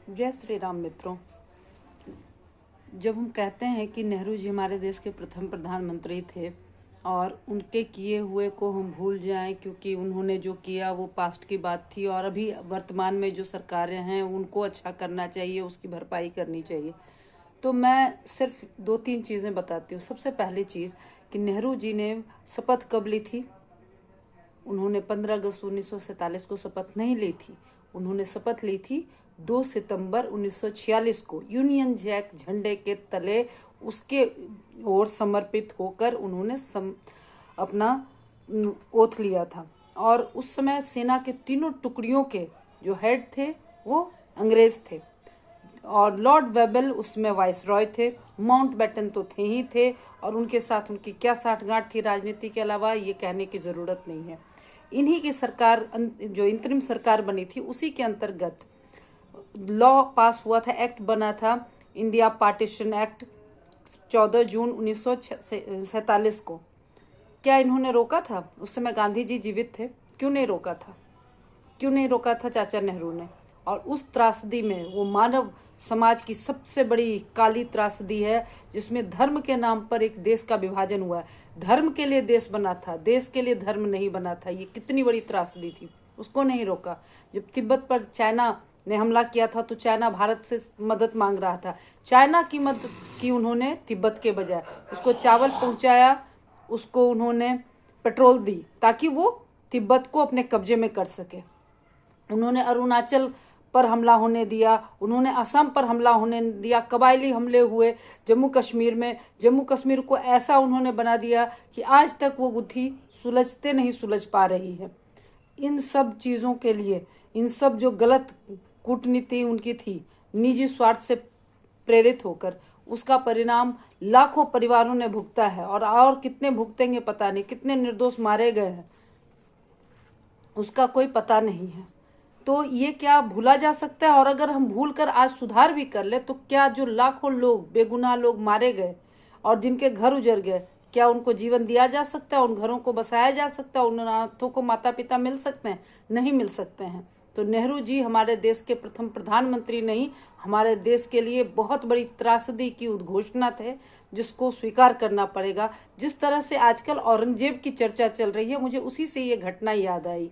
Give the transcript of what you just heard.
जय श्री राम मित्रों। जब हम कहते हैं कि नेहरू जी हमारे देश के प्रथम प्रधानमंत्री थे और उनके किए हुए को हम भूल जाएं क्योंकि उन्होंने जो किया वो पास्ट की बात थी और अभी वर्तमान में जो सरकारें हैं उनको अच्छा करना चाहिए, उसकी भरपाई करनी चाहिए, तो मैं सिर्फ 2-3 चीज़ें बताती हूँ। सबसे पहली चीज़ कि नेहरू जी ने शपथ कब ली थी। उन्होंने 15 अगस्त 1947 को शपथ नहीं ली थी। उन्होंने शपथ ली थी 2 सितंबर 1946 को यूनियन जैक झंडे के तले उसके ओर समर्पित होकर उन्होंने अपना ओथ लिया था। और उस समय सेना के तीनों टुकड़ियों के जो हेड थे वो अंग्रेज थे और लॉर्ड वेबल उसमें वाइसरॉय थे। माउंटबेटन तो थे ही थे और उनके साथ उनकी क्या साठगांठ थी राजनीति के अलावा ये कहने की ज़रूरत नहीं है। इन्हीं की सरकार जो इंतरिम सरकार बनी थी उसी के अंतर्गत लॉ पास हुआ था, एक्ट बना था, इंडिया पार्टीशन एक्ट 14 जून 1947 को। क्या इन्होंने रोका था? उस समय गांधी जी जीवित थे। क्यों नहीं रोका था? क्यों नहीं रोका था चाचा नेहरू ने? और उस त्रासदी में वो मानव समाज की सबसे बड़ी काली त्रासदी है जिसमें धर्म के नाम पर एक देश का विभाजन हुआ है। धर्म के लिए देश बना था, देश के लिए धर्म नहीं बना था। ये कितनी बड़ी त्रासदी थी, उसको नहीं रोका। जब तिब्बत पर चाइना ने हमला किया था तो चाइना भारत से मदद मांग रहा था। चाइना की मदद की उन्होंने तिब्बत के बजाय, उसको चावल पहुंचाया, उसको उन्होंने पेट्रोल दी ताकि वो तिब्बत को अपने कब्जे में कर सके। उन्होंने अरुणाचल पर हमला होने दिया, उन्होंने असम पर हमला होने दिया, कबायली हमले हुए जम्मू कश्मीर में। जम्मू कश्मीर को ऐसा उन्होंने बना दिया कि आज तक वो गुत्थी सुलझते नहीं सुलझ पा रही है। इन सब चीज़ों के लिए, इन सब जो गलत कूटनीति उनकी थी निजी स्वार्थ से प्रेरित होकर, उसका परिणाम लाखों परिवारों ने भुगता है और कितने भुगतेंगे पता नहीं, कितने निर्दोष मारे गए हैं उसका कोई पता नहीं है। तो ये क्या भूला जा सकता है? और अगर हम भूल कर आज सुधार भी कर ले तो क्या जो लाखों लोग, बेगुनाह लोग मारे गए और जिनके घर उजड़ गए, क्या उनको जीवन दिया जा सकता है? उन घरों को बसाया जा सकता है? उन अनाथों को माता पिता मिल सकते हैं? नहीं मिल सकते हैं। तो नेहरू जी हमारे देश के प्रथम प्रधानमंत्री नहीं, हमारे देश के लिए बहुत बड़ी त्रासदी की उद्घोषणा थे जिसको स्वीकार करना पड़ेगा। जिस तरह से आजकल औरंगजेब की चर्चा चल रही है, मुझे उसी से ये घटना याद आई।